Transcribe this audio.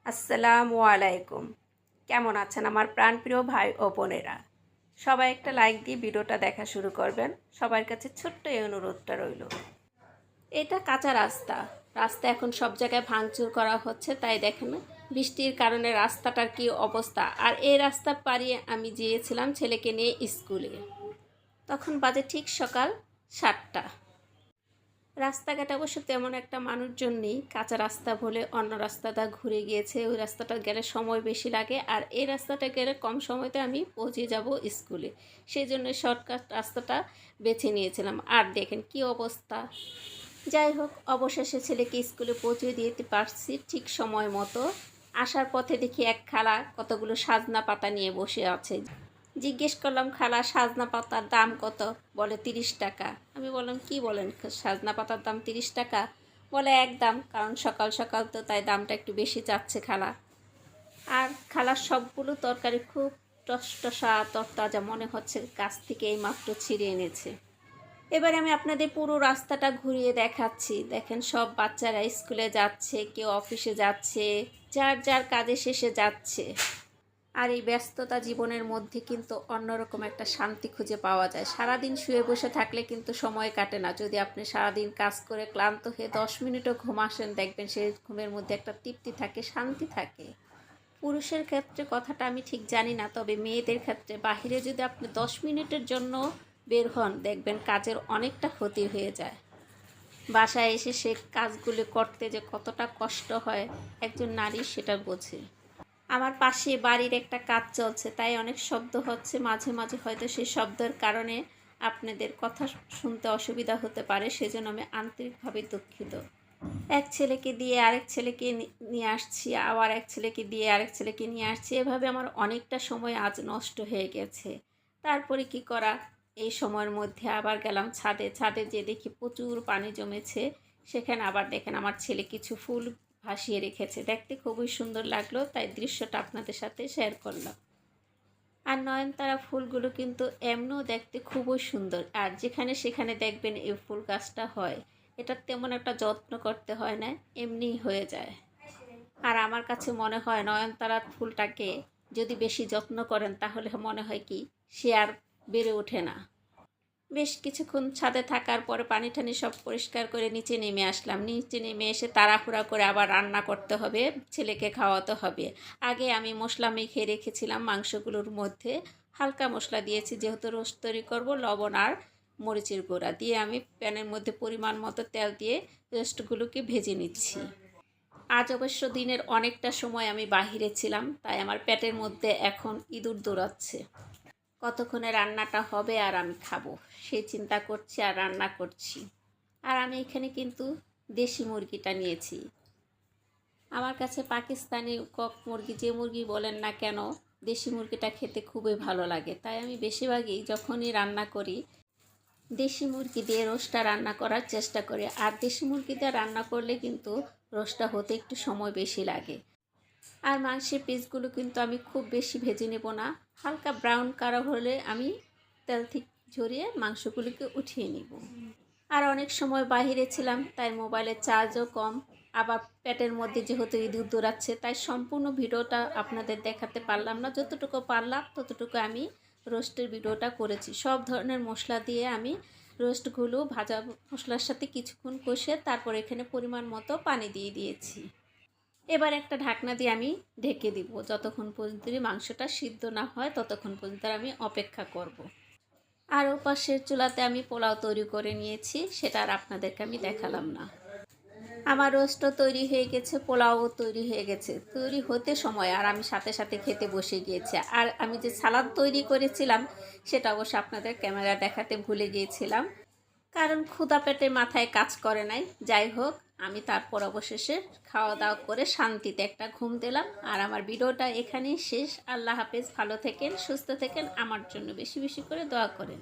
আসসালামু আলাইকুম। কেমন আছেন আমার প্রাণপ্রিয় ভাই ও বোনেরা? সবাই একটা লাইক দিয়ে ভিডিওটা দেখা শুরু করবেন। সবার কাছে ছোট্ট এই অনুরোধটা রইল। এটা কাঁচা রাস্তা। রাস্তা এখন সব জায়গায় ভাঙচুর করা হচ্ছে, তাই দেখেন বৃষ্টির কারণে রাস্তাটার কি অবস্থা। আর এই রাস্তা পাড়িয়ে আমি গিয়েছিলাম ছেলেকে নিয়ে স্কুলে। তখন বাজে ঠিক সকাল 7টা। রাস্তাঘাটে অবশ্য তেমন একটা মানুষজন নেই, কাঁচা রাস্তা বলে অন্য রাস্তাটা ঘুরে গিয়েছে। ওই রাস্তাটা গেলে সময় বেশি লাগে, আর এই রাস্তাটা গেলে কম সময়তে আমি পৌঁছে যাব স্কুলে। সেই জন্য শর্টকাট রাস্তাটা বেছে নিয়েছিলাম। আর দেখেন কি অবস্থা। যাই হোক, অবশেষে ছেলেকে স্কুলে পৌঁছে দিতে পারছি ঠিক সময় মতো। আসার পথে দেখি এক খালা কতগুলো সাজনা পাতা নিয়ে বসে আছে। জিজ্ঞেস করলাম, খালা সাজনা পাতার দাম কত? বলে 30 টাকা। আমি বললাম, কি বলেন, সাজনা পাতার দাম 30 টাকা? বলে এক দাম, কারণ সকাল সকাল তো তাই দামটা একটু বেশি চাচ্ছে খালা। আর খালার সবগুলো তরকারি খুব টসটসা তরতাজা, মনে হচ্ছে গাছ থেকে এই মাত্র ছিঁড়ে এনেছে। এবারে আমি আপনাদের পুরো রাস্তাটা ঘুরিয়ে দেখাচ্ছি। দেখেন সব বাচ্চারা স্কুলে যাচ্ছে, কেউ অফিসে যাচ্ছে, যার যার কাজে শেষে যাচ্ছে। আর এই ব্যস্ততা জীবনের মধ্যে কিন্তু অন্যরকম একটা শান্তি খুঁজে পাওয়া যায়। সারাদিন শুয়ে বসে থাকলে কিন্তু সময় কাটে না। যদি আপনি সারাদিন কাজ করে ক্লান্ত হয়ে 10 মিনিটও ঘুম আসেন, দেখবেন সেই ঘুমের মধ্যে একটা তৃপ্তি থাকে, শান্তি থাকে। পুরুষের ক্ষেত্রে কথাটা আমি ঠিক জানি না, তবে মেয়েদের ক্ষেত্রে বাহিরে যদি আপনি 10 মিনিটের জন্য বের হন, দেখবেন কাজের অনেকটা ক্ষতি হয়ে যায়। বাসায় এসে সে কাজগুলি করতে যে কতটা কষ্ট হয় একজন নারী সেটা বোঝে। আমার পাশে বাড়ির একটা কাজ চলছে, তাই অনেক শব্দ হচ্ছে। মাঝে মাঝে হয়তো সেই শব্দের কারণে আপনাদের কথা শুনতে অসুবিধা হতে পারে, সেজন্য আমি আন্তরিকভাবে দুঃখিত। এক ছেলেকে দিয়ে আরেক ছেলেকে নিয়ে আসছি, আবার এক ছেলেকে দিয়ে আরেক ছেলেকে নিয়ে আসছি। এভাবে আমার অনেকটা সময় আজ নষ্ট হয়ে গেছে। তারপরে কি করা, এই সময়ের মধ্যে আবার গেলাম ছাদে। ছাদে যে দেখি প্রচুর পানি জমেছে। সেখানে আবার দেখেন আমার ছেলে কিছু ফুল ভাসিয়ে রেখেছে, দেখতে খুবই সুন্দর লাগলো, তাই দৃশ্যটা আপনাদের সাথে শেয়ার করলাম। আর নয়নতারা ফুলগুলো কিন্তু এমনও দেখতে খুবই সুন্দর। আর যেখানে সেখানে দেখবেন এই ফুল গাছটা হয়, এটা তেমন একটা যত্ন করতে হয় না, এমনিই হয়ে যায়। আর আমার কাছে মনে হয় নয়নতারা ফুলটাকে যদি বেশি যত্ন করেন, তাহলে মনে হয় কি সে আর বেড়ে ওঠে না। বেশ কিছুক্ষণ ছাদে থাকার পরে পানি টানি সব পরিষ্কার করে নিচে নেমে আসলাম। নিচে নেমে এসে তাড়াহুড়া করে আবার রান্না করতে হবে, ছেলেকে খাওয়াতে হবে। আগে আমি মশলা মেখে রেখেছিলাম মাংসগুলোর মধ্যে, হালকা মশলা দিয়েছি, যেহেতু রোস্ট তৈরি করবো। লবণ আর মরিচের গুঁড়া দিয়ে আমি প্যানের মধ্যে পরিমাণ মতো তেল দিয়ে রোস্টগুলোকে ভেজে নিচ্ছি। আজ অবশ্য দিনের অনেকটা সময় আমি বাহিরে ছিলাম, তাই আমার পেটের মধ্যে এখন ইঁদুর দৌড়াচ্ছে। কতক্ষণে রান্নাটা হবে আর আমি খাবো সেই চিন্তা করছি আর রান্না করছি। আর আমি এখানে কিন্তু দেশি মুরগিটা নিয়েছি। আমার কাছে পাকিস্তানি কক মুরগি, যে মুরগি বলেন না কেন, দেশি মুরগিটা খেতে খুবই ভালো লাগে। তাই আমি বেশিরভাগই যখনই রান্না করি দেশি মুরগি দিয়ে রোস্টটা রান্না করার চেষ্টা করি। আর দেশি মুরগি দিয়ে রান্না করলে কিন্তু রোস্টটা হতে একটু সময় বেশি লাগে। আর মাংসের পিসগুলো কিন্তু আমি খুব বেশি ভেজে নেব না, হালকা ব্রাউন কালার হলে আমি তেল থেকে ঝরিয়ে মাংসগুলিকে উঠিয়ে নিব। আর অনেক সময় বাইরে ছিলাম, তাই মোবাইলের চার্জও কম, আবার পেটের মধ্যে যেহেতু ইঁদুর দৌড়াচ্ছে, তাই সম্পূর্ণ ভিডিওটা আপনাদের দেখাতে পারলাম না। যতটুকু পারলাম ততটুকু আমি রোস্টের ভিডিওটা করেছি। সব ধরনের মশলা দিয়ে আমি রোস্টগুলো ভাজা মশলার সাথে কিছুক্ষণ কষে তারপর এখানে পরিমাণ মতো পানি দিয়ে দিয়েছি। এবার একটা ঢাকনা দিয়ে আমি ঢেকে দিব, যতক্ষণ পর্যন্ত মাংসটা সিদ্ধ না হয় ততক্ষণ পর্যন্ত আমি অপেক্ষা করব। আর ওপাশের চুলাতে আমি পোলাও তৈরি করে নিয়েছি, সেটা আর আপনাদেরকে আমি দেখালাম না। আমার রোস্টও তৈরি হয়ে গেছে, পোলাও তৈরি হয়ে গেছে, তৈরি হতে সময় আর আমি সাথে সাথে খেতে বসে গিয়েছি। আর আমি যে সালাদ তৈরি করেছিলাম সেটা অবশ্য আপনাদের ক্যামেরা দেখাতে ভুলে গিয়েছিলাম, কারণ ক্ষুধা পেটে মাথায় কাজ করে নাই। যাই হোক, আমি তারপর অবশেষে খাওয়া দাওয়া করে শান্তিতে একটা ঘুম দিলাম। আর আমার ভিডিওটা এখানেই শেষ। আল্লাহ হাফেজ, ভালো থেকেন, সুস্থ থেকেন, আমার জন্য বেশি বেশি করে দোয়া করেন।